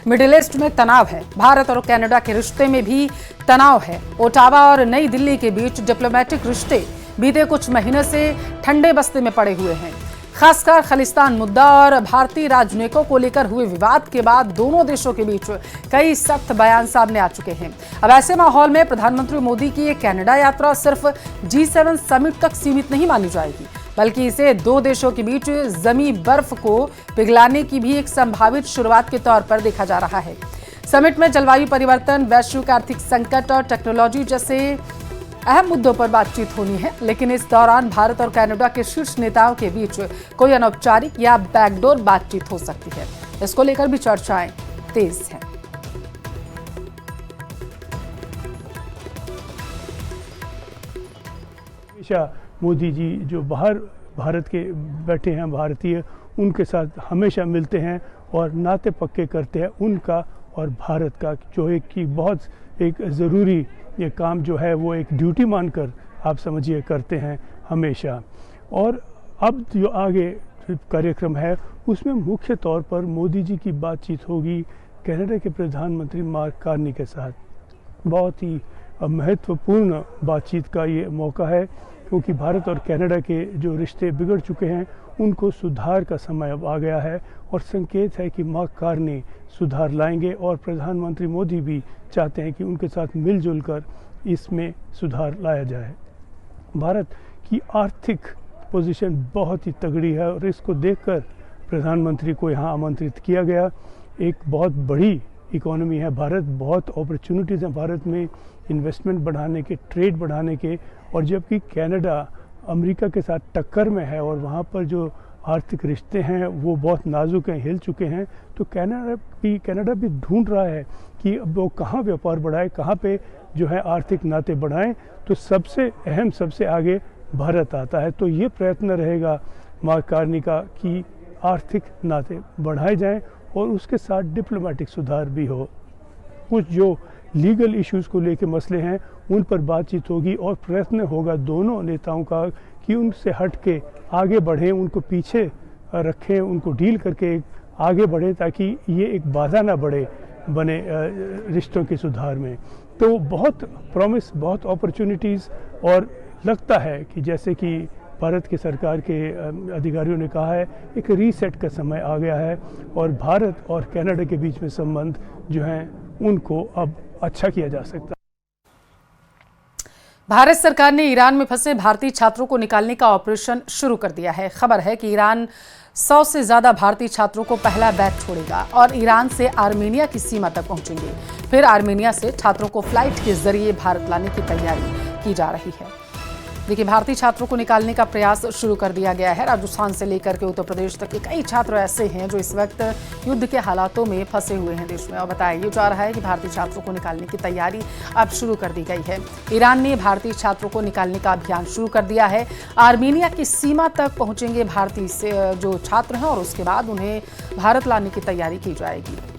Middle east में तनाव है। भारत और कनाडा के रिश्ते में भी तनाव है। ओटावा और नई दिल्ली के बीच डिप्लोमेटिक रिश्ते बीते कुछ महीने से ठंडे बस्ते में पड़े हुए हैं। खासकर खालिस्तान मुद्दा और भारतीय राजनयिकों को लेकर हुए विवाद के बाद दोनों देशों के बीच कई सख्त बयान सामने आ चुके हैं। अब ऐसे माहौल में प्रधानमंत्री मोदी की ये कनाडा यात्रा सिर्फ G7 समिट तक सीमित नहीं मानी जाएगी, बल्कि इसे दो देशों के बीच जमी बर्फ को पिघलाने की भी एक संभावित शुरुआत के तौर पर देखा जा रहा है। समिट में जलवायु परिवर्तन, वैश्विक आर्थिक संकट और टेक्नोलॉजी जैसे अहम मुद्दों पर बातचीत होनी है, लेकिन इस दौरान भारत और कनाडा के शीर्ष नेताओं के बीच कोई अनौपचारिक या बैकडोर बातचीत हो सकती है। इसको लेकर भी चर्चाएं तेज हैं। हमेशा मोदी जी जो बाहर भारत के बैठे हैं भारतीय, उनके साथ हमेशा मिलते हैं और नाते पक्के करते हैं उनका और भारत का, जो एक की बहुत एक ज़रूरी ये काम जो है वो एक ड्यूटी मानकर आप समझिए करते हैं हमेशा। और अब जो आगे कार्यक्रम है उसमें मुख्य तौर पर मोदी जी की बातचीत होगी कनाडा के प्रधानमंत्री मार्क कार्नी के साथ। बहुत ही महत्वपूर्ण बातचीत का ये मौका है, क्योंकि भारत और कनाडा के जो रिश्ते बिगड़ चुके हैं उनको सुधार का समय अब आ गया है और संकेत है कि मार्क कार्नी सुधार लाएंगे और प्रधानमंत्री मोदी भी चाहते हैं कि उनके साथ मिलजुल कर इसमें सुधार लाया जाए। भारत की आर्थिक पोजीशन बहुत ही तगड़ी है और इसको देखकर प्रधानमंत्री को यहाँ आमंत्रित किया गया। एक बहुत बड़ी इकोनॉमी है भारत, बहुत अपॉर्चुनिटीज़ हैं भारत में इन्वेस्टमेंट बढ़ाने के, ट्रेड बढ़ाने के, और जबकि कनाडा अमेरिका के साथ टक्कर में है और वहाँ पर जो आर्थिक रिश्ते हैं वो बहुत नाजुक हैं, हिल चुके हैं। तो कनाडा भी ढूंढ रहा है कि अब वो कहाँ व्यापार बढ़ाए, कहाँ पे जो है आर्थिक नाते बढ़ाएं। तो सबसे अहम, सबसे आगे भारत आता है। तो ये प्रयत्न रहेगा मार्क कार्नी का कि आर्थिक नाते बढ़ाए जाएं और उसके साथ डिप्लोमेटिक सुधार भी हो। कुछ जो लीगल इश्यूज़ को लेकर मसले हैं उन पर बातचीत होगी और प्रयत्न होगा दोनों नेताओं का कि उनसे हट के आगे बढ़ें, उनको पीछे रखें, उनको डील करके आगे बढ़ें ताकि ये एक बाधा ना बने रिश्तों के सुधार में। तो बहुत प्रॉमिस, बहुत अपॉर्चुनिटीज़, और लगता है कि जैसे कि भारत की सरकार के अधिकारियों ने कहा है एक रीसेट का समय आ गया है और भारत और कनाडा के बीच में संबंध जो हैं उनको अब अच्छा किया जा सकता है। भारत सरकार ने ईरान में फंसे भारतीय छात्रों को निकालने का ऑपरेशन शुरू कर दिया है। खबर है कि ईरान 100 से ज्यादा भारतीय छात्रों को पहला बैच छोड़ेगा और ईरान से आर्मेनिया की सीमा तक पहुंचेंगे। फिर आर्मेनिया से छात्रों को फ्लाइट के जरिए भारत लाने की तैयारी की जा रही है। देखिए, भारतीय छात्रों को निकालने का प्रयास शुरू कर दिया गया है। राजस्थान से लेकर के उत्तर प्रदेश तक के कई छात्र ऐसे हैं जो इस वक्त युद्ध के हालातों में फंसे हुए हैं देश में, और बताया जा रहा है कि भारतीय छात्रों को निकालने की तैयारी अब शुरू कर दी गई है। ईरान ने भारतीय छात्रों को निकालने का अभियान शुरू कर दिया है। आर्मेनिया की सीमा तक पहुंचेंगे भारतीय जो छात्र हैं और उसके बाद उन्हें भारत लाने की तैयारी की जाएगी।